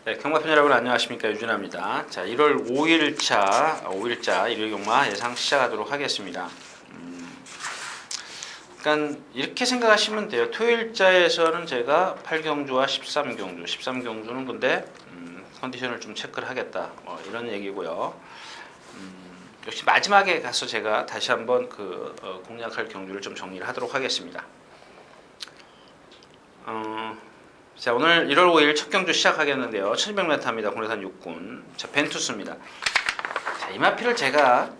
네, 경마편 여러분 안녕하십니까, 유준하입니다. 자, 1월 5일자 일요일경마 예상 시작하도록 하겠습니다. 그러니까 이렇게 생각하시면 돼요. 토요일자에서는 제가 8경주와 13경주는 근데 컨디션을 좀 체크를 하겠다, 이런 얘기고요. 역시 마지막에 가서 제가 다시 한번 공략할 경주를 좀 정리를 하도록 하겠습니다. 자, 오늘 1월 5일 첫 경주 시작하겠는데요. 1200m입니다. 국내산 6군. 자, 벤투스입니다. 자, 이마피를 제가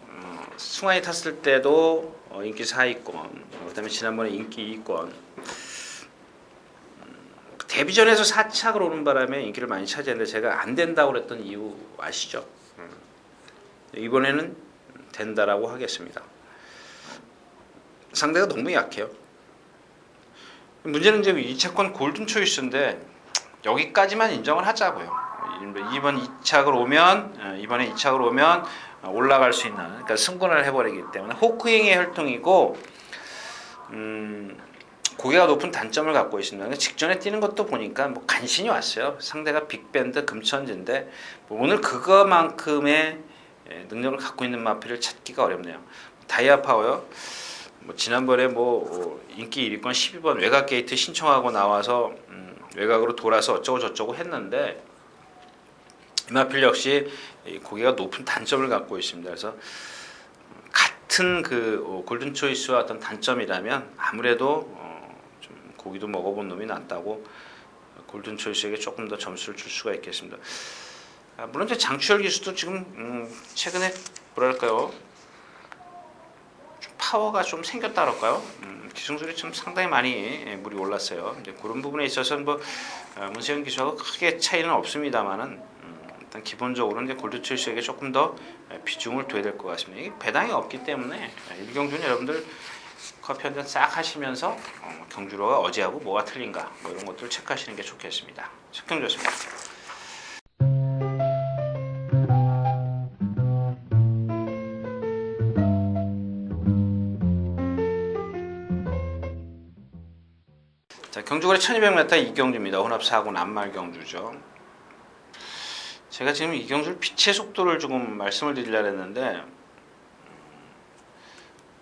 승환이 탔을 때도 인기 4위권, 그 다음에 지난번에 인기 2위권, 데뷔전에서 4착을 오는 바람에 인기를 많이 차지했는데 제가 안 된다고 그랬던 이유 아시죠? 이번에는 된다라고 하겠습니다. 상대가 너무 약해요. 문제는 이제 2차권 골든 초이스인데 여기까지만 인정을 하자고요. 이번에 2착을 오면 올라갈 수 있는, 그러니까 승권을 해버리기 때문에 호크잉의 혈통이고 고개가 높은 단점을 갖고 있습니다. 직전에 뛰는 것도 보니까 간신히 왔어요. 상대가 빅밴드 금천지인데 오늘 그거만큼의 능력을 갖고 있는 마피를 찾기가 어렵네요. 다이아 파워요. 지난번에 인기 1위권 12번 외곽 게이트 신청하고 나와서 외곽으로 돌아서 어쩌고 저쩌고 했는데 이마필 역시 고개가 높은 단점을 갖고 있습니다. 그래서 같은 골든 초이스와 어떤 단점이라면 아무래도 좀 고기도 먹어본 놈이 낫다고 골든 초이스에게 조금 더 점수를 줄 수가 있겠습니다. 물론 이제 장추열 기수도 지금 최근에 뭐랄까요, 파워가 좀 생겼다 그럴까요? 기승술이 좀 상당히 많이 물이 올랐어요. 이제 그런 부분에 있어서는 문세영 기수하고 크게 차이는 없습니다만은 일단 기본적으로 이제 골드 초이스에게 조금 더 비중을 둬야 될 것 같습니다. 이게 배당이 없기 때문에 일경주는 여러분들 커피 한 잔 싹 하시면서 경주로가 어제하고 뭐가 틀린가 이런 것들을 체크하시는 게 좋겠습니다. 첫 경주였습니다. 자, 경주거리 1200m 이경주입니다. 혼합 4군 안말 경주죠. 제가 지금 이 경주를 빛의 속도를 조금 말씀을 드리려고 했는데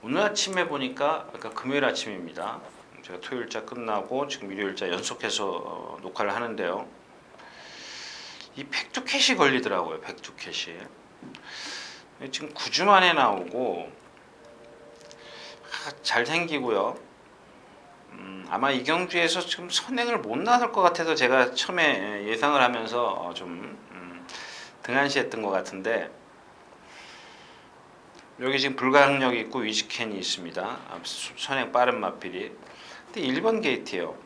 오늘 아침에 보니까, 아까 금요일 아침입니다. 제가 토요일자 끝나고 지금 일요일자 연속해서 녹화를 하는데요. 이 백두캣이 걸리더라고요. 백두캣이 지금 9주 만에 나오고 잘 생기고요. 아마 이 경주에서 지금 선행을 못 나설 것 같아서 제가 처음에 예상을 하면서 좀 등한시했던 것 같은데, 여기 지금 불가항력이 있고 위즈캔이 있습니다. 선행 빠른 마필이. 근데 1번 게이트예요.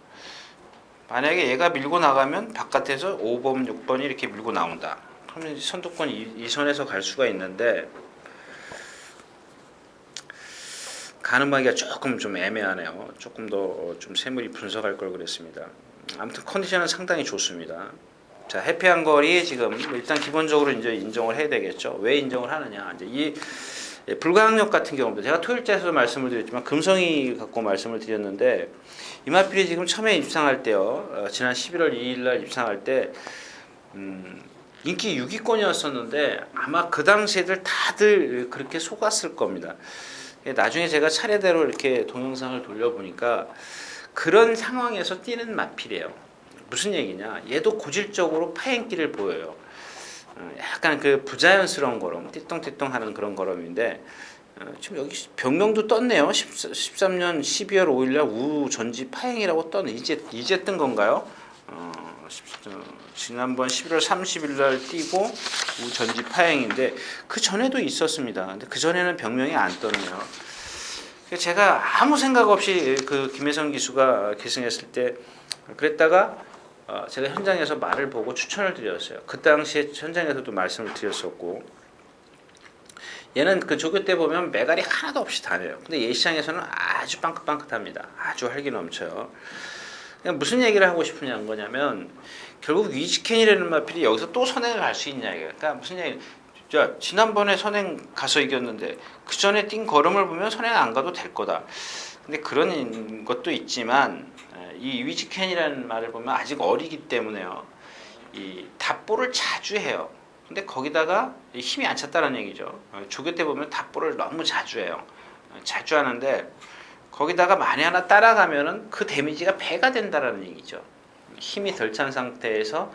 만약에 얘가 밀고 나가면 바깥에서 5번, 6번이 이렇게 밀고 나온다. 그러면 선두권 이 선에서 갈 수가 있는데 가늠하기가 조금 좀 애매하네요. 조금 더 좀 세물이 분석할 걸 그랬습니다. 아무튼 컨디션은 상당히 좋습니다. 자, 해피한 거리 지금 일단 기본적으로 이제 인정을 해야 되겠죠. 왜 인정을 하느냐? 이제 이 불가항력 같은 경우도 제가 토요일자에서도 말씀을 드렸지만 금성이 갖고 말씀을 드렸는데 이마필이 지금 처음에 입상할 때요. 지난 11월 2일 날 입상할 때 인기 6위권이었었는데 아마 그 당시에들 다들 그렇게 속았을 겁니다. 나중에 제가 차례대로 이렇게 동영상을 돌려보니까 그런 상황에서 뛰는 마필이에요. 무슨 얘기냐? 얘도 고질적으로 파행기를 보여요. 약간 부자연스러운 걸음, 띠똥띠똥 하는 그런 걸음인데 지금 여기 병명도 떴네요. 13년 12월 5일날 우전지 파행이라고 떴네. 이제 뜬 건가요? 지난번 11월 30일날 뛰고 우전지 파행인데 그 전에도 있었습니다. 근데 그 전에는 병명이 안 떴네요. 제가 아무 생각 없이 김혜성 기수가 계승했을 때 그랬다가 제가 현장에서 말을 보고 추천을 드렸어요. 그 당시에 현장에서도 말씀을 드렸었고, 얘는 조교 때 보면 매갈이 하나도 없이 다녀요. 근데 예시장에서는 아주 빵긋빵긋합니다. 아주 활기 넘쳐요. 무슨 얘기를 하고 싶은 거냐면 결국 위즈캔이라는 마필이 여기서 또 선행을 갈 수 있냐 이거예요. 그러니까 무슨 얘기? 자, 지난번에 선행 가서 이겼는데 그 전에 뛴 걸음을 보면 선행 안 가도 될 거다. 근데 그런 것도 있지만 이 위즈캔이라는 말을 보면 아직 어리기 때문에요. 이 답보를 자주 해요. 근데 거기다가 힘이 안 찼다는 얘기죠. 조교 때 보면 답보를 너무 자주 해요. 자주 하는데 거기다가 만에 하나 따라가면은 그 데미지가 배가 된다라는 얘기죠. 힘이 덜 찬 상태에서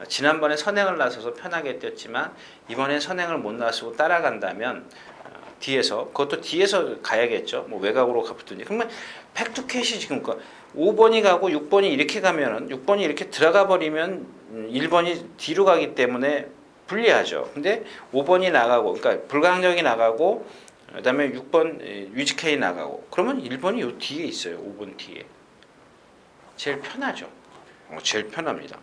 지난번에 선행을 나서서 편하게 뛰었지만 이번에 선행을 못 나서고 따라간다면 뒤에서 그것도 뒤에서 가야겠죠. 뭐 외곽으로 가붙든지. 그러면 백투캣이 지금 5번이 가고 6번이 이렇게 가면은 6번이 이렇게 들어가 버리면 1번이 뒤로 가기 때문에 불리하죠. 근데 5번이 나가고 그러니까 불가항력이 나가고 그다음에 6번 위즈케이 나가고 그러면 1번이 요 뒤에 있어요. 5번 뒤에. 제일 편하죠. 제일 편합니다.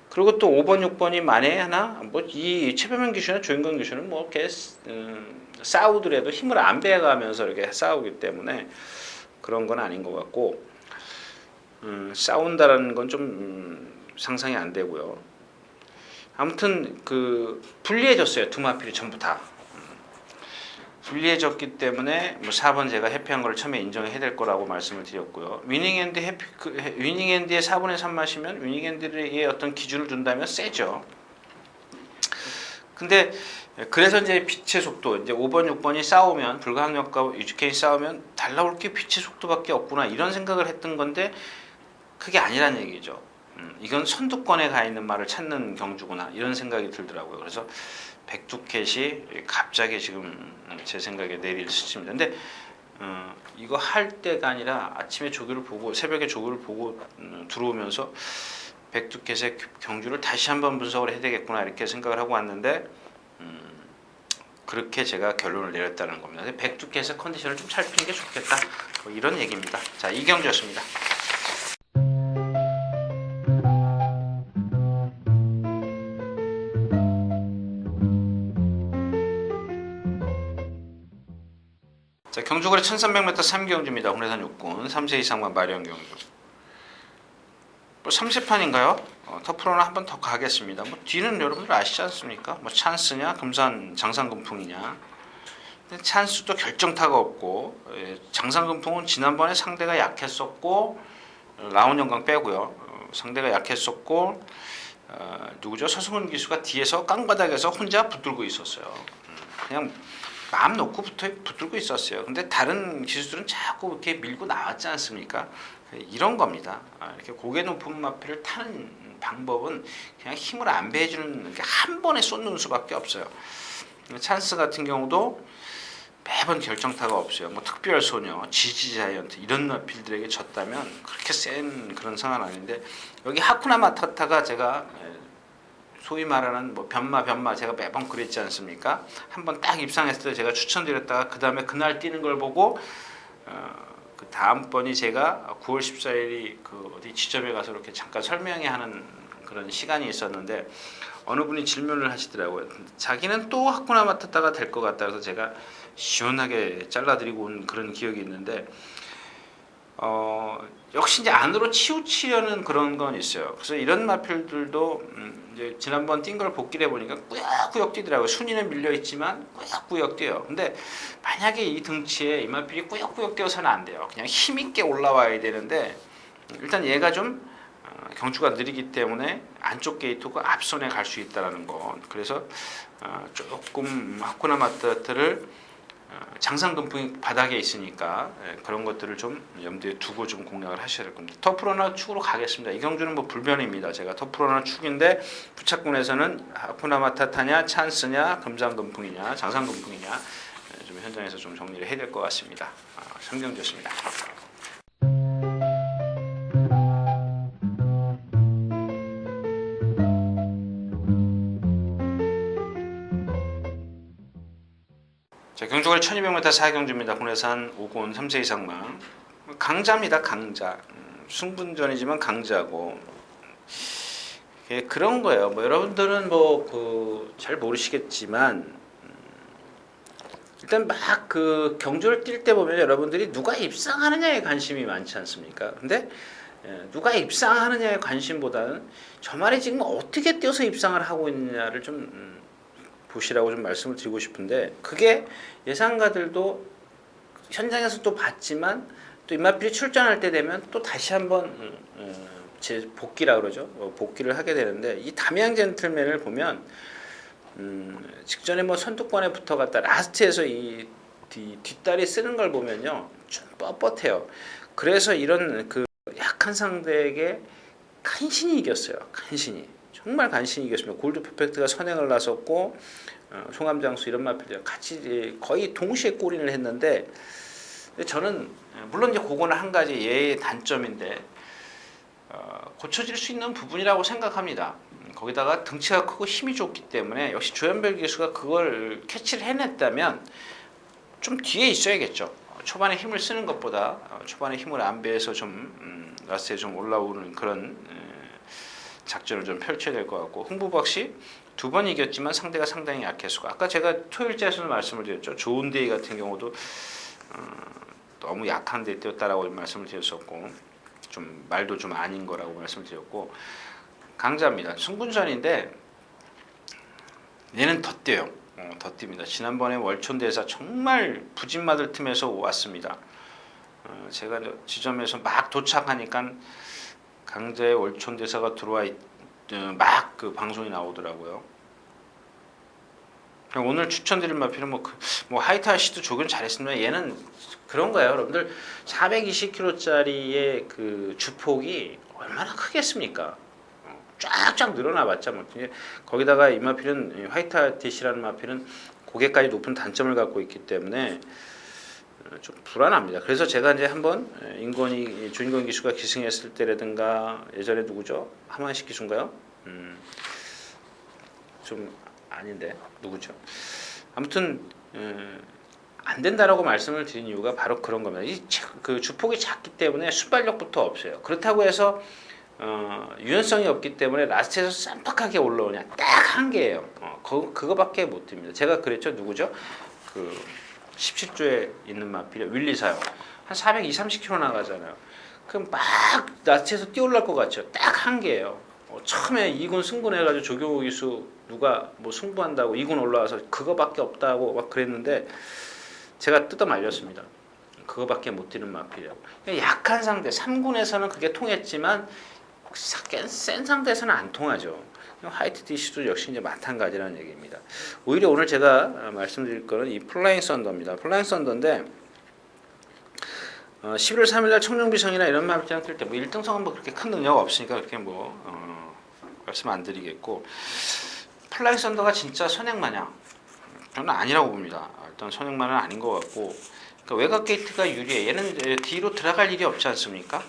그리고 또 5번, 6번이 만에 하나 뭐 이 최병현 기수나 조인권 기수는 뭐 이렇게 싸우더라도 힘을 안 빼가면서 이렇게 싸우기 때문에 그런 건 아닌 것 같고 싸운다라는 건 좀 상상이 안 되고요. 아무튼 그 불리해졌어요. 두 마필이 전부 다. 불리해졌기 때문에 뭐 4번 제가 해피한 걸 처음에 인정해야 될 거라고 말씀을 드렸고요. 위닝핸드 위닝핸드에 4분의 3 마시면 위닝핸드의 어떤 기준을 둔다면 세죠. 근데 그래서 이제 빛의 속도 이제 5번, 6번이 싸우면 불가항력과 유지케이 싸우면 달라올 게 빛의 속도밖에 없구나 이런 생각을 했던 건데 그게 아니란 얘기죠. 이건 선두권에 가 있는 말을 찾는 경주구나 이런 생각이 들더라고요. 그래서 백두캣이 갑자기 지금 제 생각에 내릴 수치입니다. 근데 이거 할 때가 아니라 아침에 조교를 보고 새벽에 조교를 보고 들어오면서 백두캣의 경주를 다시 한번 분석을 해야 되겠구나 이렇게 생각을 하고 왔는데 그렇게 제가 결론을 내렸다는 겁니다. 백두캣의 컨디션을 좀 살피는 게 좋겠다 뭐 이런 얘기입니다. 자, 이 경주였습니다. 자, 경주거리 1300m 3경주입니다. 홍래산 육군 3세 이상만 마련 경주. 뭐 30판인가요? 터프로는 한 번 더 가겠습니다. 뭐 뒤는 여러분들 아시지 않습니까? 뭐 찬스냐, 금산 장산금풍이냐. 찬스도 결정타가 없고 장산금풍은 지난번에 상대가 약했었고 라온 영광 빼고요. 상대가 약했었고 누구죠? 서승훈 기수가 뒤에서 깡바닥에서 혼자 붙들고 있었어요. 그냥 마음 놓고 붙들고 있었어요. 근데 다른 기수들은 자꾸 이렇게 밀고 나왔지 않습니까? 이런 겁니다. 이렇게 고개 높은 마필을 타는 방법은 그냥 힘을 안 배해주는 한 번에 쏟는 수밖에 없어요. 찬스 같은 경우도 매번 결정타가 없어요. 뭐 특별 소녀, 지지 자이언트 이런 마필들에게 졌다면 그렇게 센 그런 상황은 아닌데 여기 하쿠나 마타타가 제가 소위 말하는 뭐 변마 제가 매번 그랬지 않습니까? 한번 딱 입상했을 때 제가 추천드렸다가 그 다음에 그날 뛰는 걸 보고 그 다음번이 제가 9월 14일이 그 어디 지점에 가서 이렇게 잠깐 설명회 하는 그런 시간이 있었는데 어느 분이 질문을 하시더라고요. 자기는 또 하쿠나 마타타가 될 것 같다 그래서 제가 시원하게 잘라드리고 온 그런 기억이 있는데 역시 이제 안으로 치우치려는 그런 건 있어요. 그래서 이런 마필들도 이제 지난번 뛴 걸 복기를 해보니까 꾸역꾸역 뛰더라고요. 순위는 밀려 있지만 꾸역꾸역 뛰어요. 근데 만약에 이 등치에 이 마필이 꾸역꾸역 뛰어서는 안 돼요. 그냥 힘있게 올라와야 되는데 일단 얘가 좀 경주가 느리기 때문에 안쪽 게이트고 앞선에 갈 수 있다는 거. 그래서 조금 하쿠나 마타타를 장상금풍이 바닥에 있으니까 그런 것들을 좀 염두에 두고 좀 공략을 하셔야 될 겁니다. 터프러너 축으로 가겠습니다. 이 경주는 뭐 불변입니다. 제가 터프러너 축인데 부착군에서는 하쿠나 마타타냐 찬스냐 금상금풍이냐 장상금풍이냐 좀 현장에서 좀 정리를 해야 될 것 같습니다. 3경주였습니다. 자, 경주거리 1200m 4경주입니다. 군내산 5군 3세 이상망 강자입니다. 강자. 승분전이지만 강자고 그런 거예요. 뭐 여러분들은 뭐 잘 모르시겠지만 일단 막 그 경주를 뛸 때 보면 여러분들이 누가 입상하느냐에 관심이 많지 않습니까? 근데 누가 입상하느냐에 관심보다는 저 말이 지금 어떻게 뛰어서 입상을 하고 있느냐를 좀 보시라고 좀 말씀을 드리고 싶은데 그게 예상가들도 현장에서 또 봤지만 또 임마필이 출전할 때 되면 또 다시 한번 제 복귀라 그러죠. 복귀를 하게 되는데 이 담양 젠틀맨을 보면 직전에 뭐 선두권에 붙어갔다 라스트에서 이 뒷다리 쓰는 걸 보면요 좀 뻣뻣해요. 그래서 이런 그 약한 상대에게 간신히 이겼어요. 간신히 정말 간신히 이겼습니다. 골드 퍼펙트가 선행을 나섰고 송암장수 이런 마필들 같이 거의 동시에 골인을 했는데 저는 물론 이제 그거는 한 가지 얘의 단점인데 고쳐질 수 있는 부분이라고 생각합니다. 거기다가 등치가 크고 힘이 좋기 때문에 역시 조현별 기수가 그걸 캐치를 해냈다면 좀 뒤에 있어야겠죠. 초반에 힘을 쓰는 것보다 초반에 힘을 안배해서 좀 라스트에 좀 올라오는 그런 작전을 좀 펼쳐야 될 것 같고 흥부박씨 2번 이겼지만 상대가 상당히 약했고 아까 제가 토요일째에서도 말씀을 드렸죠. 좋은데이 같은 경우도 너무 약한 데 뛰었다라고 말씀을 드렸었고 좀 말도 좀 아닌 거라고 말씀을 드렸고 강자입니다. 승분전인데 얘는 더 뛰어요. 더 뜁니다. 지난번에 월촌대사 정말 부진맞을 틈에서 왔습니다. 제가 지점에서 막 도착하니까 강자의 월촌대사가 들어와 막 그 방송이 나오더라고요. 오늘 추천드릴 마필은 뭐 하이타시도 조금 잘했습니다. 얘는 그런 거예요, 여러분들. 420kg짜리의 그 주폭이 얼마나 크겠습니까? 쫙쫙 늘어나봤자 뭐 거기다가 이 마필은 화이트아티시라는 마필은 고개까지 높은 단점을 갖고 있기 때문에 좀 불안합니다. 그래서 제가 이제 한번 조인권 기수가 기승했을 때라든가 예전에 누구죠? 하만식 기수인가요? 좀 아닌데 누구죠? 아무튼 안 된다라고 말씀을 드린 이유가 바로 그런 겁니다. 그 주폭이 작기 때문에 순발력부터 없어요. 그렇다고 해서 유연성이 없기 때문에 라스트에서 쌈박하게 올라오냐 딱 한 개예요. 그거밖에 못 듭니다. 제가 그랬죠. 누구죠? 그 17조에 있는 마필이 윌리사요. 한 420, 30km 나가잖아요. 그럼 막 라스트에서 뛰어올랄 것 같죠. 딱 한 개예요. 처음에 2군 승분해가지고 조경호 기수 누가 뭐 승부한다고 2군 올라와서 그거밖에 없다고 막 그랬는데 제가 뜯어 말렸습니다. 그거밖에 못 뛰는 마필이라고. 약한 상대 3군에서는 그게 통했지만 센 상대에서는 안 통하죠. 화이트 디시도 역시 이제 마찬가지라는 얘기입니다. 오히려 오늘 제가 말씀드릴 거는 이 플라잉 썬더입니다. 플라잉 썬더인데 11월 3일날 청룡비성이나 이런 마필이랑 뛸 때 뭐 1등석은 뭐 그렇게 큰 능력 없으니까 그렇게 말씀 안 드리겠고 플라잉 썬더가 진짜 선행마냥 저는 아니라고 봅니다. 일단 선행마는 아닌 것 같고 그러니까 외곽 게이트가 유리해. 얘는 뒤로 들어갈 일이 없지 않습니까?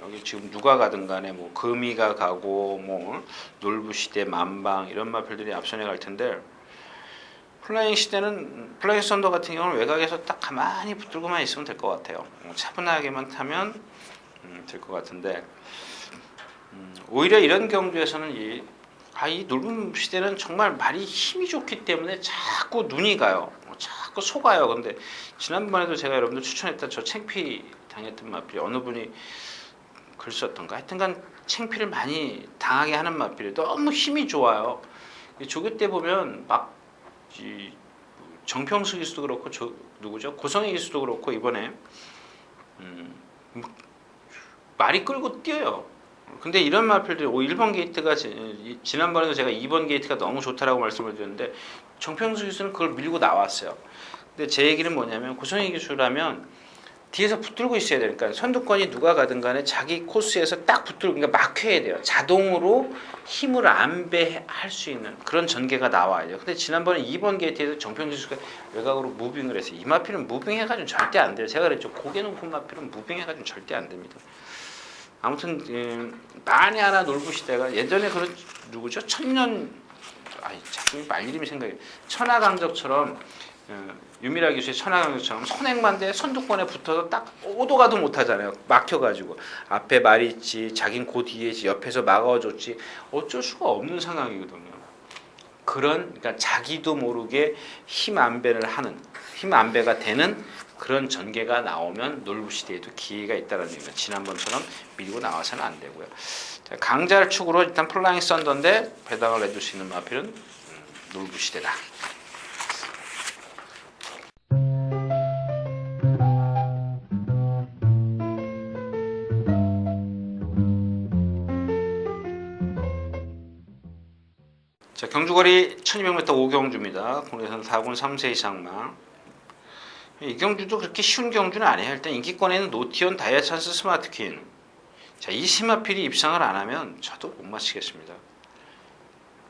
여기 지금 누가 가든 간에 뭐 금이가 가고 뭐 놀부시대 만방 이런 마필들이 앞선에 갈 텐데 플라잉 썬더 같은 경우는 외곽에서 딱 가만히 붙들고만 있으면 될 것 같아요. 차분하게만 타면 될 것 같은데 오히려 이런 경주에서는 이 놀부시대는 정말 말이 힘이 좋기 때문에 자꾸 눈이 가요. 자꾸 속아요. 근데 지난번에도 제가 여러분들 추천했던 저 챙피 당했던 마필이 어느 분이 글 썼던가 하여튼간 챙피를 많이 당하게 하는 마필이 너무 힘이 좋아요. 조교 때 보면 막 정평수 기수도 그렇고 누구죠? 고성희 기수도 그렇고 이번에 말이 끌고 뛰어요. 근데 이런 마필들이 1번 게이트가 지난번에도 제가 2번 게이트가 너무 좋다라고 말씀을 드렸는데 정평수 기수는 그걸 밀고 나왔어요. 근데 제 얘기는 뭐냐면 고성희 기수라면 뒤에서 붙들고 있어야 되니까 선두권이 누가 가든 간에 자기 코스에서 딱 붙들고 그러니까 막혀야 돼요. 자동으로 힘을 안배할 수 있는 그런 전개가 나와야 돼요. 근데 지난번에 2번 게이트에서 정평수 기수가 외곽으로 무빙을 했어요. 이 마필은 무빙해가지고 절대 안 돼요. 제가 그랬죠. 고개 높은 마필은 무빙해가지고 절대 안 됩니다. 아무튼 만에 하나 놀부시대가 예전에 그런 누구죠? 자꾸 말 이름이 생각이 천하강적처럼 유미라 기수의 천하강적처럼 선행만대 선두권에 붙어서 딱 오도 가도 못하잖아요. 막혀가지고 앞에 말이 있지 자긴 그 뒤에 있지 옆에서 막아줬지 어쩔 수가 없는 상황이거든요. 그러니까 자기도 모르게 힘 안배가 되는 그런 전개가 나오면 놀부시대에도 기회가 있다는 얘기입니다. 지난번처럼 밀고 나와서는 안 되고요. 자, 강자를 축으로 일단 플라잉 썬더인데 배당을 해줄 수 있는 마필은 놀부시대다. 자, 경주거리 1200m 5경주입니다. 국내선 4군 3세 이상만. 이 경주도 그렇게 쉬운 경주는 아니에요. 일단 인기권에는 노티온, 다이아찬스, 스마트킨. 자, 이 세 마필이 입상을 안 하면 저도 못 맞히겠습니다.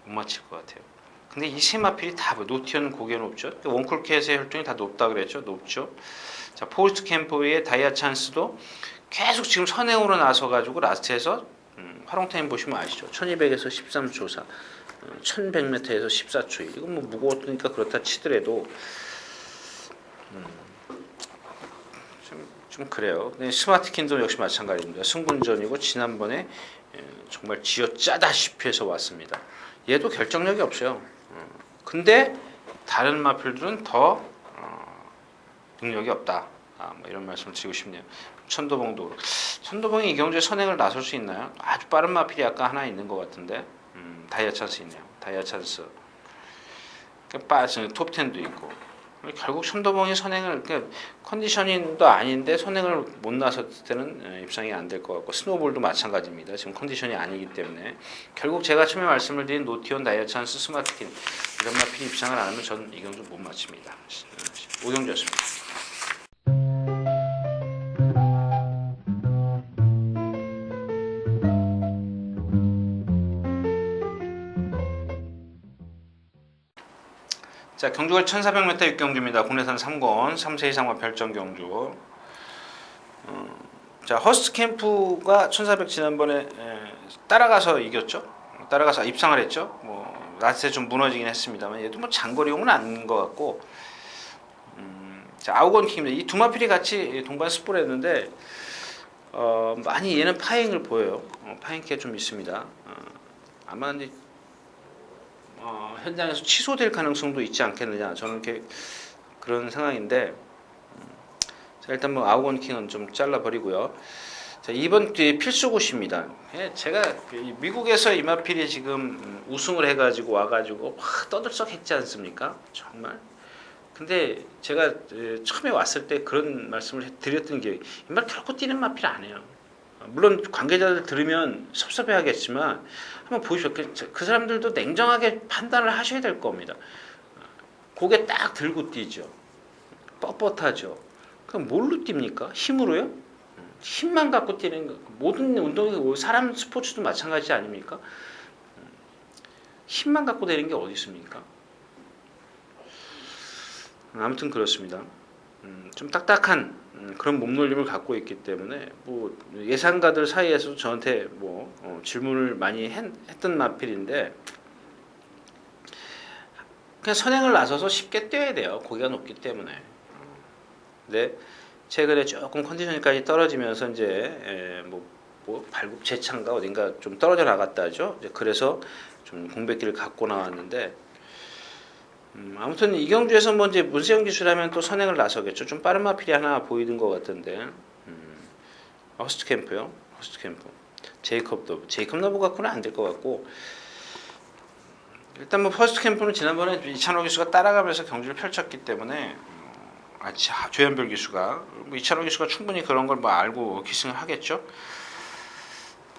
못 맞힐 것 같아요. 근데 이 세 마필이 다 노티온 고개 높죠. 원쿨캣의 혈통이 다 높다 그랬죠. 높죠. 자, 포스트 캠프의 다이아찬스도 계속 지금 선행으로 나서가지고 라스트에서 활용 타임 보시면 아시죠. 1200에서 13초 4, 1100m에서 14초 1. 이건 뭐 무거우니까 그렇다 치더라도 좀 그래요. 스마트킨도 역시 마찬가지입니다. 승분전이고 지난번에 정말 쥐어짜다시피 해서 왔습니다. 얘도 결정력이 없어요. 근데 다른 마필들은 더 능력이 없다. 뭐 이런 말씀을 드리고 싶네요. 천도봉이 이 경주에 선행을 나설 수 있나요? 아주 빠른 마필이 아까 하나 있는 것 같은데 다이아찬스 있네요. 다이아찬스 빠진 톱10도 있고 결국 천도봉이 선행을 컨디셔닝도 아닌데 선행을 못 나섰을 때는 입상이 안 될 것 같고 스노볼도 마찬가지입니다. 지금 컨디션이 아니기 때문에 결국 제가 처음에 말씀을 드린 노티온, 다이아찬스, 스마트킨 이런 마필이 입상을 안 하면 전 이 경주 못 마칩니다. 5경주였습니다. 자, 경주가 1400m 6경주입니다. 국내산 3권 3세 이상과 별정 경주. 자, 허스트 캠프가 1400 지난번에 따라가서 이겼죠. 따라가서 입상을 했죠. 뭐 라스트에 좀 무너지긴 했습니다만 얘도 뭐 장거리용은 아닌 것 같고. 자, 아우건킹입니다. 이 두 마필이 같이 동반 스포를 했는데 많이 얘는 파행을 보여요. 파행기가 좀 있습니다. 아마 이제 현장에서 취소될 가능성도 있지 않겠느냐. 저는 그런 상황인데, 자, 일단 뭐 아우건킹은 좀 잘라버리고요. 자, 이번 필수굿입니다. 제가 미국에서 이마필이 지금 우승을 해가지고 와가지고 확 떠들썩했지 않습니까? 정말. 근데 제가 처음에 왔을 때 그런 말씀을 드렸던 게 이말 결코 뛰는 마필 아니에요. 물론 관계자들 들으면 섭섭해하겠지만 한번 보십시오. 그 사람들도 냉정하게 판단을 하셔야 될 겁니다. 고개 딱 들고 뛰죠. 뻣뻣하죠. 그럼 뭘로 뜁니까? 힘으로요? 힘만 갖고 뛰는 거. 모든 운동이 사람 스포츠도 마찬가지 아닙니까? 힘만 갖고 되는 게 어디 있습니까? 아무튼 그렇습니다. 좀 딱딱한 그런 몸놀림을 갖고 있기 때문에 뭐 예상가들 사이에서도 저한테 뭐 질문을 많이 했던 마필인데 그냥 선행을 나서서 쉽게 뛰어야 돼요. 고기가 높기 때문에. 근데 최근에 조금 컨디션까지 떨어지면서 이제 뭐 발굽 재창가 어딘가 좀 떨어져 나갔다죠. 이제 그래서 좀 공백기를 갖고 나왔는데. 아무튼 이 경주에서 뭐 이제 문세영 기수라면 또 선행을 나서겠죠. 좀 빠른 마필이 하나 보이는 것 같은데. 허스트 캠프요. 허스트 캠프. 제이컵 너브 갖고는 안 될 것 같고. 일단 뭐 허스트 캠프는 지난번에 이찬호 기수가 따라가면서 경주를 펼쳤기 때문에 조현별 기수가 뭐 이찬호 기수가 충분히 그런 걸 뭐 알고 기승을 하겠죠.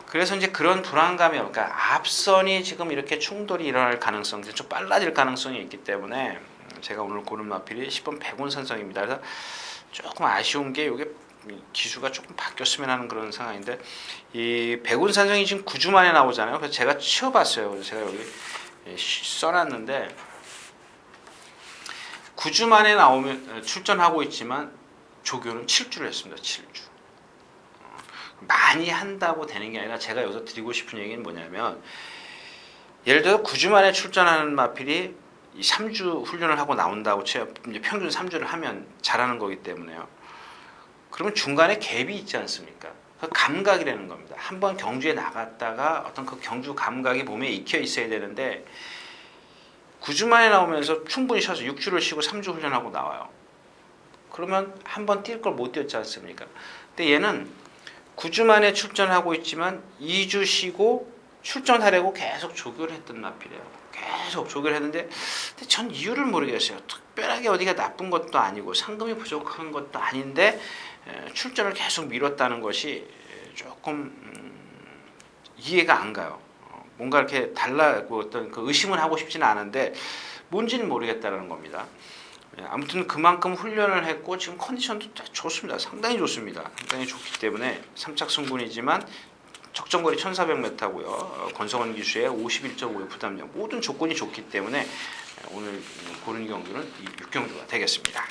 그래서 이제 그런 불안감이, 그러니까 앞선이 지금 이렇게 충돌이 일어날 가능성이 좀 빨라질 가능성이 있기 때문에 제가 오늘 고른 마필이 10번 백운산성입니다. 그래서 조금 아쉬운 게 이게 기수가 조금 바뀌었으면 하는 그런 상황인데 이 백운산성이 지금 9주 만에 나오잖아요. 그래서 제가 치워봤어요. 그래서 제가 여기 써놨는데 9주 만에 나오면 출전하고 있지만 조교는 7주를 했습니다. 7주. 많이 한다고 되는 게 아니라 제가 여기서 드리고 싶은 얘기는 뭐냐면 예를 들어 9주 만에 출전하는 마필이 3주 훈련을 하고 나온다고 쳐요. 이제 평균 3주를 하면 잘하는 거기 때문에요. 그러면 중간에 갭이 있지 않습니까? 그 감각이라는 겁니다. 한번 경주에 나갔다가 어떤 그 경주 감각이 몸에 익혀 있어야 되는데 9주 만에 나오면서 충분히 쉬어서 6주를 쉬고 3주 훈련하고 나와요. 그러면 한번 뛸 걸 못 뛰었지 않습니까? 근데 얘는 9주 만에 출전하고 있지만 2주 쉬고 출전하려고 계속 조교를 했던 마필이에요. 계속 조교를 했는데 근데 전 이유를 모르겠어요. 특별하게 어디가 나쁜 것도 아니고 상금이 부족한 것도 아닌데 출전을 계속 미뤘다는 것이 조금 이해가 안 가요. 뭔가 이렇게 달라고 어떤 그 의심은 하고 싶지는 않은데 뭔지는 모르겠다는 겁니다. 아무튼 그만큼 훈련을 했고 지금 컨디션도 좋습니다. 상당히 좋습니다. 상당히 좋기 때문에 3착 승분이지만 적정거리 1400m고요. 권성원 기수의 51.5의 부담력 모든 조건이 좋기 때문에 오늘 고른 경주는 6경주가 되겠습니다.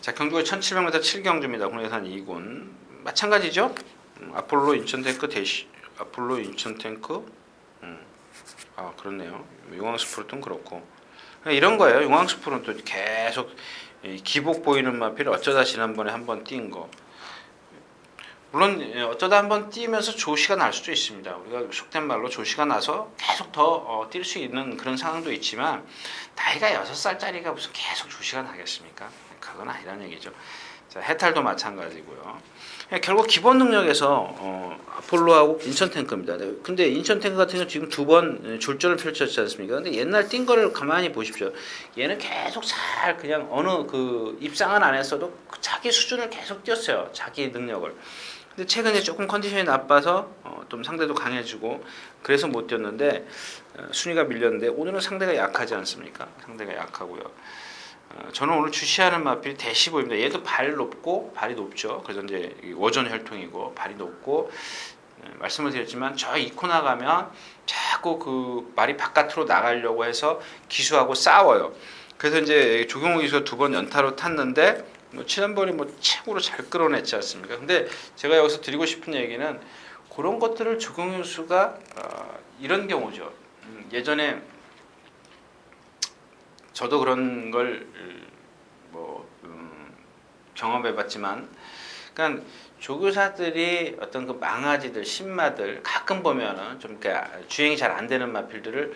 자, 경주가 1700m 7경주입니다. 국내산 2군 마찬가지죠. 아폴로 인천탱크 대시 아폴로 인천탱크 그렇네요. 용왕스프루트는 그렇고 이런 거예요. 용왕스프루트는 또 계속 기복 보이는 마필을 어쩌다 지난번에 한번 뛴 거. 물론 어쩌다 한번 뛰면서 조시가 날 수도 있습니다. 우리가 속된 말로 조시가 나서 계속 더 뛸 수 있는 그런 상황도 있지만 나이가 6살짜리가 무슨 계속 조시가 나겠습니까? 그건 아니라는 얘기죠. 자, 해탈도 마찬가지고요. 결국 기본 능력에서 아폴로하고 인천탱크입니다. 근데 인천탱크 같은 경우 지금 2번 졸전을 펼쳤지 않습니까? 근데 옛날 뛴 거를 가만히 보십시오. 얘는 계속 잘 그냥 어느 그 입상은 안 했어도 자기 수준을 계속 뛰었어요. 자기 능력을. 근데 최근에 조금 컨디션이 나빠서 좀 상대도 강해지고 그래서 못 뛰었는데 순위가 밀렸는데 오늘은 상대가 약하지 않습니까? 상대가 약하고요. 저는 오늘 주시하는 마필이 대시보입니다. 얘도 발이 높죠. 그래서 이제 워전 혈통이고 발이 높고 말씀을 드렸지만 저 이코나 가면 자꾸 그 말이 바깥으로 나가려고 해서 기수하고 싸워요. 그래서 이제 조경호 기수가 2번 연타로 탔는데 지난번에 최고로 잘 끌어냈지 않습니까? 근데 제가 여기서 드리고 싶은 얘기는 그런 것들을 조경호 기수가 이런 경우죠. 예전에 저도 그런 걸 경험해봤지만, 그러니까 조교사들이 어떤 그 망아지들, 신마들 가끔 보면은 좀 주행이 잘 안 되는 마필들을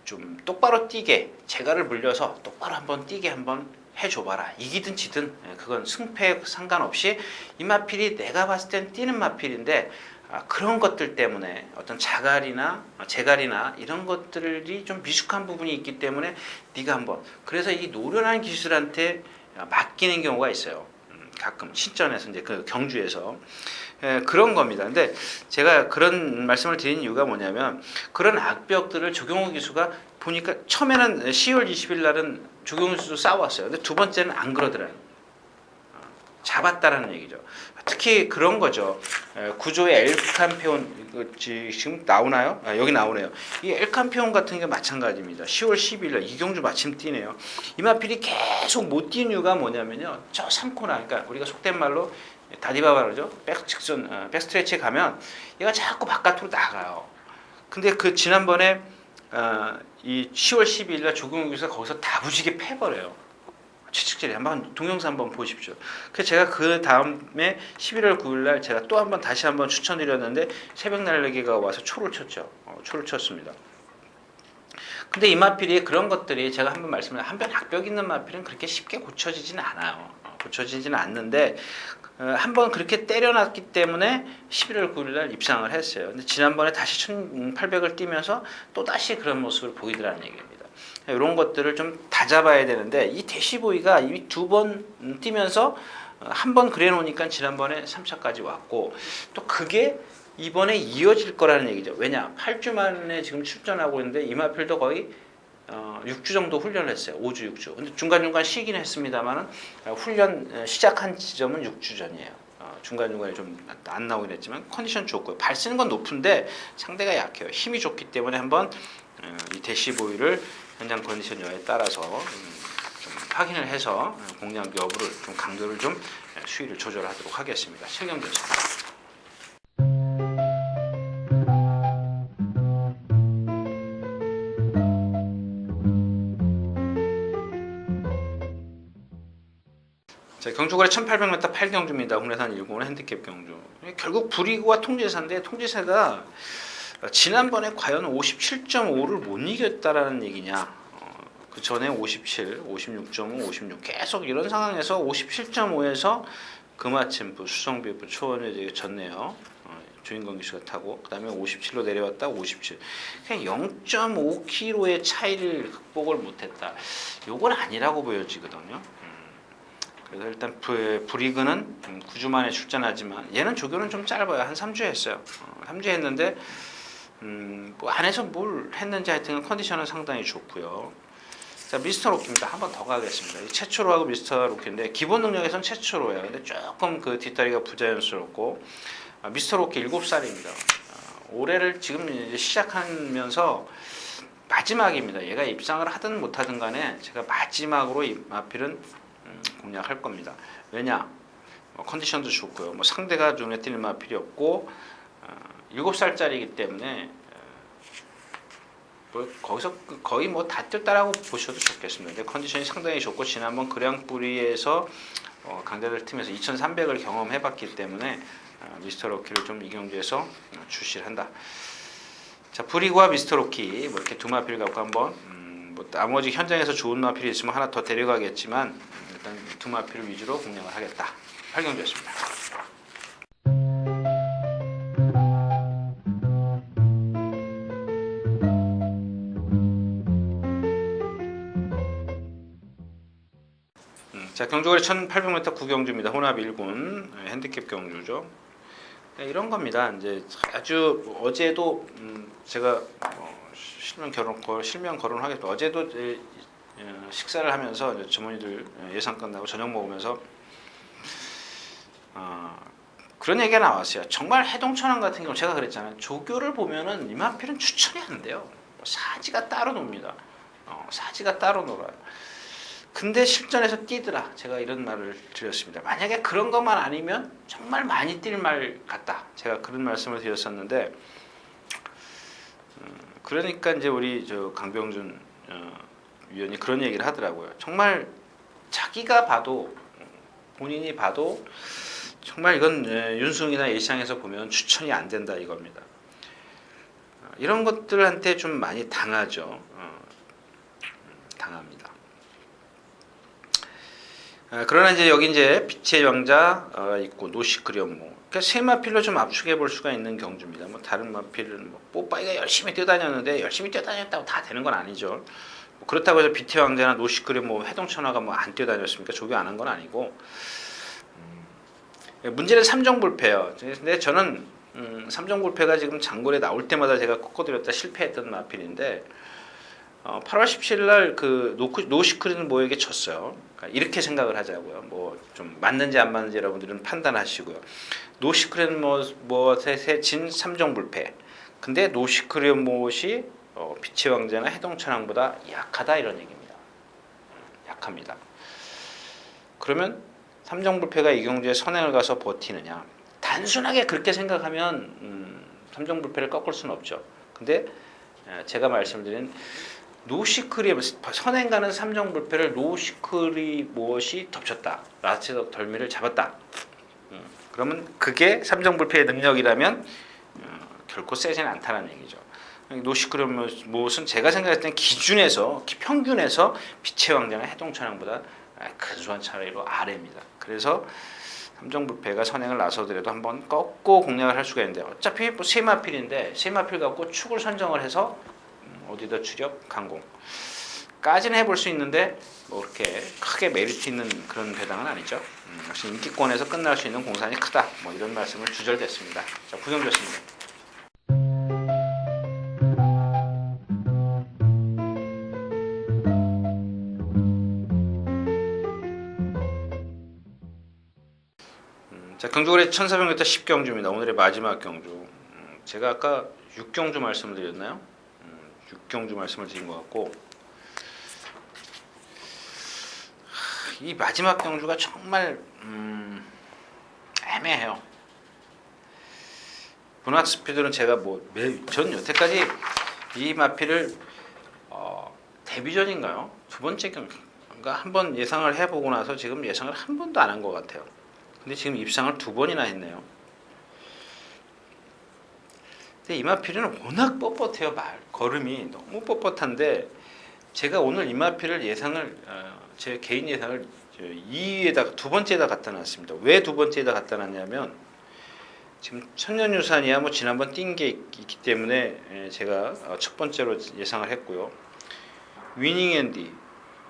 좀 똑바로 뛰게 재갈을 물려서 똑바로 한번 뛰게 한번 해줘봐라. 이기든 지든 그건 승패에 상관없이 이 마필이 내가 봤을 땐 뛰는 마필인데 그런 것들 때문에 어떤 재갈이나 이런 것들이 좀 미숙한 부분이 있기 때문에 네가 한번 그래서 이 노련한 기술한테 맡기는 경우가 있어요. 가끔 신전에서 이제 그 경주에서 그런 겁니다. 근데 제가 그런 말씀을 드린 이유가 뭐냐면 그런 악벽들을 조경호 기수가 보니까 처음에는 10월 20일 날은 조경호 기수도 싸웠어요. 근데 두 번째는 안 그러더라고요. 잡았다라는 얘기죠. 특히 그런 거죠. 구조의 엘칸페온 지금 나오나요? 여기 나오네요. 이 엘칸페온 같은 게 마찬가지입니다. 10월 12일 날 이경주 마침 뛰네요. 이마필이 계속 못 뛰는 이유가 뭐냐면요. 저 3코나 그러니까 우리가 속된 말로 다디바바 그러죠. 백스트레치에 가면 얘가 자꾸 바깥으로 나가요. 근데 그 지난번에 이 10월 12일 날 조경호 기수가 거기서 다부지게 패버려요. 취직질이 한번 동영상 한번 보십시오. 그래서 제가 그 다음에 11월 9일 날 제가 또 한번 다시 한번 추천드렸는데 새벽 날개가 와서 초를 쳤죠. 초를 쳤습니다. 근데 이 마필이 그런 것들이 제가 한번 말씀드린 한번 악벽 있는 마필은 그렇게 쉽게 고쳐지지는 않아요. 고쳐지지는 않는데 한번 그렇게 때려놨기 때문에 11월 9일 날 입상을 했어요. 근데 지난번에 다시 1800을 뛰면서 또 다시 그런 모습을 보이더라는 얘기입니다. 이런 것들을 좀 다잡아야 되는데 이 대시보이가 이미 2번 뛰면서 한 번 그래 놓으니까 지난번에 3차까지 왔고 또 그게 이번에 이어질 거라는 얘기죠. 왜냐 8주 만에 지금 출전하고 있는데 이마필도 거의 6주 정도 훈련을 했어요. 5주 6주. 근데 중간중간 쉬긴 했습니다만 훈련 시작한 지점은 6주 전이에요. 중간중간에 좀 안 나오긴 했지만 컨디션 좋고요. 발 쓰는 건 높은데 상대가 약해요. 힘이 좋기 때문에 한번 이 대시보이를 현장 컨디션 여에 따라서 좀 확인을 해서 공략 여부를 좀 강도를 좀 수위를 조절하도록 하겠습니다. 실경되었습니다. 자, 경주거리 1800m 8경주입니다. 국내산 1군은 핸디캡 경주. 결국 불이고와 통제사인데 통제사가 지난번에 과연 57.5를 못 이겼다라는 얘기냐? 그 전에 57, 56.5, 56 계속 이런 상황에서 57.5에서 금화침부, 수성비부, 초원에 졌네요. 조인권 기수가 타고 그다음에 57로 내려왔다 57. 그냥 0.5km의 차이를 극복을 못했다. 요건 아니라고 보여지거든요. 그래서 일단 브리그는 9주 만에 출전하지만 얘는 조교는 좀 짧아요. 한 3주 했어요. 3주 했는데 뭐 안에서 뭘 했는지 하여튼 컨디션은 상당히 좋고요. 자, 미스터 로키입니다. 한 번 더 가겠습니다. 최초로 하고 미스터 로키인데 기본 능력에선 최초로예요. 근데 조금 그 뒷다리가 부자연스럽고 미스터 로키 7살입니다. 올해를 지금 이제 시작하면서 마지막입니다. 얘가 입상을 하든 못하든 간에 제가 마지막으로 이 마필은 공략할 겁니다. 왜냐? 컨디션도 좋고요. 뭐 상대가 눈에 띄는 마필이 없고 7살짜리이기 때문에 뭐 거기서 거의 뭐 다 뛸다라고 보셔도 좋겠습니다. 근데 컨디션이 상당히 좋고 지난번 그랑프리에서 강자들 팀에서 2,300을 경험해봤기 때문에 미스터 로키를 좀 이 경주에서 출시를 한다. 자, 브리그와 미스터 로키 뭐 이렇게 두 마필 갖고 한번 뭐 나머지 현장에서 좋은 마필이 있으면 하나 더 데려가겠지만 일단 두 마필을 위주로 공략을 하겠다. 8경주였습니다. 자, 경주거리 1800m 구경주입니다. 혼합 1군 핸디캡 경주죠. 네, 이런 겁니다. 이제 아주 어제도 제가 실명 거론하겠습니다. 어제도 식사를 하면서 주머니들 예상 끝나고 저녁 먹으면서 그런 얘기가 나왔어요. 정말 해동천왕 같은 경우 제가 그랬잖아요. 조교를 보면은 이마필은 추천이 안 돼요. 사지가 따로 놉니다. 사지가 따로 놀아요. 근데 실전에서 뛰더라. 제가 이런 말을 드렸습니다. 만약에 그런 것만 아니면 정말 많이 뛸 말 같다. 제가 그런 말씀을 드렸었는데 그러니까 이제 우리 저 강병준 위원이 그런 얘기를 하더라고요. 정말 자기가 봐도 본인이 봐도 정말 이건 윤승이나 예시장에서 보면 추천이 안 된다 이겁니다. 이런 것들한테 좀 많이 당하죠. 당합니다. 그러나 이제 여기 이제 빛의 왕자 있고 노시크리엄모 그러니까 세 마필로 좀 압축해 볼 수가 있는 경주입니다. 뭐 다른 마필은 뭐 뽀빠이가 열심히 뛰어다녔는데 열심히 뛰어다녔다고 다 되는 건 아니죠. 뭐 그렇다고 해서 빛의 왕자나 노시크리엄모 해동천하가 뭐 안 뛰어다녔습니까? 조교 안 한 건 아니고 문제는 삼정불패요. 근데 저는 삼정불패가 지금 장골에 나올 때마다 제가 꺾어드렸다 실패했던 마필인데 8월 17일 날 그 노시크리는 뭐에게 졌어요. 그러니까 이렇게 생각을 하자고요. 뭐 좀 맞는지 안 맞는지 여러분들은 판단하시고요. 노시크리는 뭐세 진 삼정불패. 근데 노시크리는 무엇이 빛의 왕자나 해동천왕보다 약하다 이런 얘기입니다. 약합니다. 그러면 삼정불패가 이 경주에 선행을 가서 버티느냐? 단순하게 그렇게 생각하면 삼정불패를 꺾을 수는 없죠. 근데 제가 말씀드린 노시크리 선행 가는 삼정불패를 노시크리 무엇이 덮쳤다. 라체적 덜미를 잡았다. 그러면 그게 삼정불패의 능력이라면 결코 세지는 않다는 얘기죠. 노시크리 무엇은 제가 생각했을 때 기준에서 평균에서 빛의 왕자나 해동천왕보다 근소한 차이로 아래입니다. 그래서 삼정불패가 선행을 나서더라도 한번 꺾고 공략을 할 수가 있는데 어차피 뭐 세마필인데 세마필 갖고 축을 선정을 해서 어디다 추격 강공까지는 해볼 수 있는데 뭐 그렇게 크게 메리트 있는 그런 배당은 아니죠. 역시 인기권에서 끝날 수 있는 공산이 크다. 뭐 이런 말씀을 주절됐습니다. 자, 구경주였습니다. 자, 경주거리 1400m 10경주입니다. 오늘의 마지막 경주. 제가 아까 6경주 말씀을 드렸나요? 6경주 말씀을 드린 것 같고 이 마지막 경주가 정말 애매해요. 문학 스피드는 제가 전 여태까지 이 마필을 데뷔전인가요? 두 번째 경주인가 한번 예상을 해보고 나서 지금 예상을 한 번도 안 한 것 같아요. 근데 지금 입상을 2번이나 했네요. 근데 이마필은 워낙 뻣뻣해요. 걸음이 너무 뻣뻣한데 제가 오늘 이마필을 예상을 제 개인 예상을 2위에다가 두 번째에다 갖다 놨습니다. 왜 두 번째에다 갖다 놨냐면 지금 천년유산이야 뭐 지난번 뛴 게 있기 때문에 제가 첫 번째로 예상을 했고요. 위닝앤디,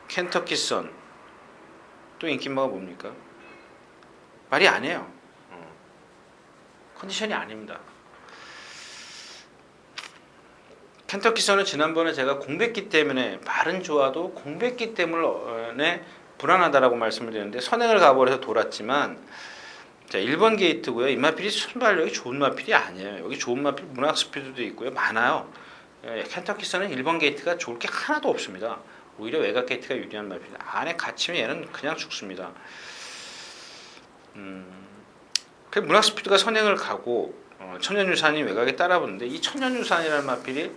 켄터키선 또 인기마가 뭡니까? 말이 안 해요. 컨디션이 아닙니다. 켄터키선은 지난번에 제가 공백기 때문에 말은 좋아도 공백기 때문에 불안하다라고 말씀을 드렸는데 선행을 가버려서 돌았지만 자 1번 게이트고요. 이 마필이 순발력이 좋은 마필이 아니에요. 여기 좋은 마필 문학 스피드도 있고요. 많아요. 켄터키선은 1번 게이트가 좋을 게 하나도 없습니다. 오히려 외곽 게이트가 유리한 마필. 안에 갇히면 얘는 그냥 죽습니다. 그 문학 스피드가 선행을 가고 천년유산이 외곽에 따라붙는데 이 천년유산이라는 마필이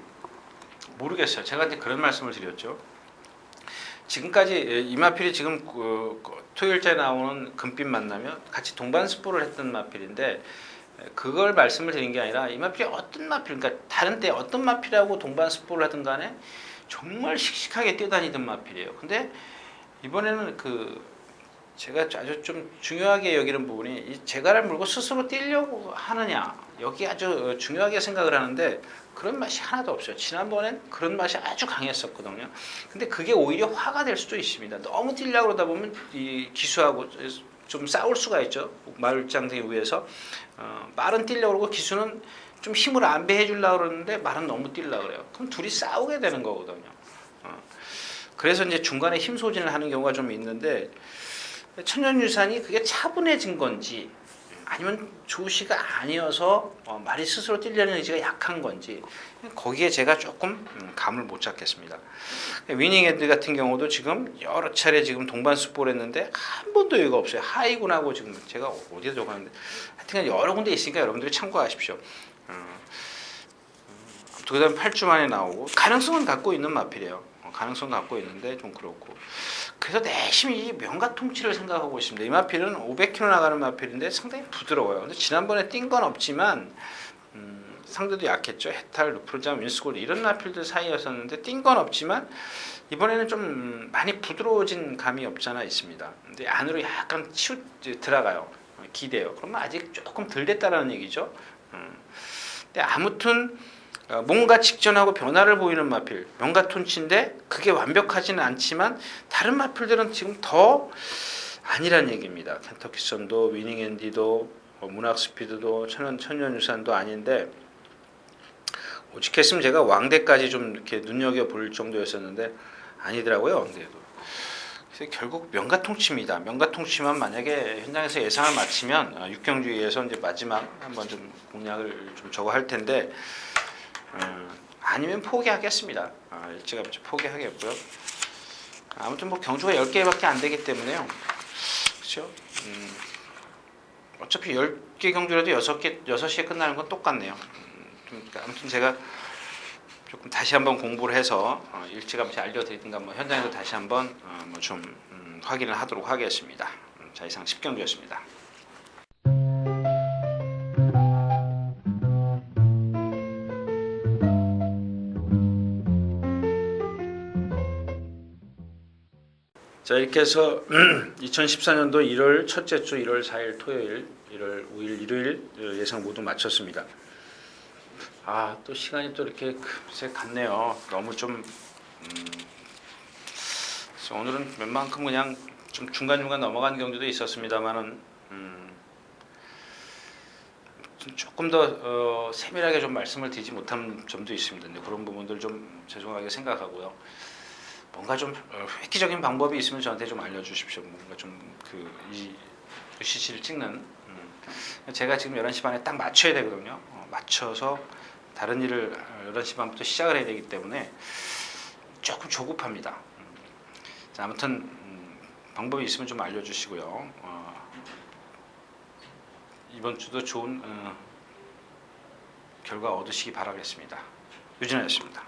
모르겠어요. 제가 이제 그런 말씀을 드렸죠. 지금까지 이 마필이 지금 토요일째 나오는 금빛 만나면 같이 동반 스포를 했던 마필인데 그걸 말씀을 드린 게 아니라 이 마필이 어떤 마필, 그러니까 다른 때 어떤 마필하고 동반 스포를 하든 간에 정말 씩씩하게 뛰어다니던 마필이에요. 근데 이번에는 제가 아주 좀 중요하게 여기는 부분이 이 재갈을 물고 스스로 뛰려고 하느냐 여기 아주 중요하게 생각을 하는데 그런 맛이 하나도 없어요. 지난번엔 그런 맛이 아주 강했었거든요. 근데 그게 오히려 화가 될 수도 있습니다. 너무 뛰려고 그러다 보면 이 기수하고 좀 싸울 수가 있죠. 말장등 위에서 말은 뛰려고 그러고 기수는 좀 힘을 안배해 주려고 그러는데 말은 너무 뛰려고 그래요. 그럼 둘이 싸우게 되는 거거든요. 그래서 이제 중간에 힘 소진을 하는 경우가 좀 있는데 천년유산이 그게 차분해진 건지 아니면 조시가 아니어서 말이 스스로 뛰려는 의지가 약한 건지 거기에 제가 조금 감을 못 잡겠습니다. 위닝핸드 같은 경우도 지금 여러 차례 지금 동반 스포를 했는데 한 번도 여유가 없어요. 하이군하고 지금 제가 어디에 적었는데 하여튼 여러 군데 있으니까 여러분들이 참고하십시오. 그 다음에 8주 만에 나오고 가능성은 갖고 있는 마필이에요. 가능성 갖고 있는데 좀 그렇고 그래서 내심히 이 명가 통치를 생각하고 있습니다. 이 마필은 500km 나가는 마필인데 상당히 부드러워요. 근데 지난번에 뛴 건 없지만 상대도 약했죠. 헤탈, 루프르잠, 윈스골드 이런 마필들 사이였었는데 뛴 건 없지만 이번에는 좀 많이 부드러워진 감이 없잖아 있습니다. 근데 안으로 약간 들어가요. 기대요. 그러면 아직 조금 덜 됐다라는 얘기죠. 근데 아무튼 뭔가 직전하고 변화를 보이는 마필 명가 톤치인데 그게 완벽하지는 않지만 다른 마필들은 지금 더 아니란 얘기입니다. 켄터키선도 위닝앤디도 문학 스피드도 천년유산도 아닌데 오직했으면 제가 왕대까지 좀 이렇게 눈여겨볼 정도였었는데 아니더라고요. 왕대도. 그래서 결국 명가 통치입니다. 명가 통치만 만약에 현장에서 예상을 마치면 6경주에서 이제 마지막 한번 좀 공략을 좀 저거 할 텐데 아니면 포기하겠습니다. 일찌감치 포기하겠고요. 아무튼 뭐 경주가 10개밖에 안 되기 때문에요. 그렇죠? 어차피 10개 경주라도 6시에 끝나는 건 똑같네요. 아무튼 제가 조금 다시 한번 공부를 해서 일찌감치 알려드리든가 뭐 현장에서 다시 한번 뭐 좀 확인을 하도록 하겠습니다. 자, 이상 10경주였습니다. 자, 이렇게 해서 2014년도 1월 첫째 주 1월 4일 토요일, 1월 5일 일요일 예상 모두 마쳤습니다. 또 시간이 또 이렇게 금세 갔네요. 너무 좀 오늘은 웬만큼 그냥 좀 중간중간 넘어간 경우도 있었습니다만은 조금 더 세밀하게 좀 말씀을 드리지 못한 점도 있습니다. 근데 그런 부분들 좀 죄송하게 생각하고요. 뭔가 좀 획기적인 방법이 있으면 저한테 좀 알려주십시오. 뭔가 좀 이 UCC를 찍는 제가 지금 11시 반에 딱 맞춰야 되거든요. 맞춰서 다른 일을 11시 반부터 시작을 해야 되기 때문에 조금 조급합니다. 자, 아무튼 방법이 있으면 좀 알려주시고요. 이번 주도 좋은 결과 얻으시기 바라겠습니다. 유진아였습니다.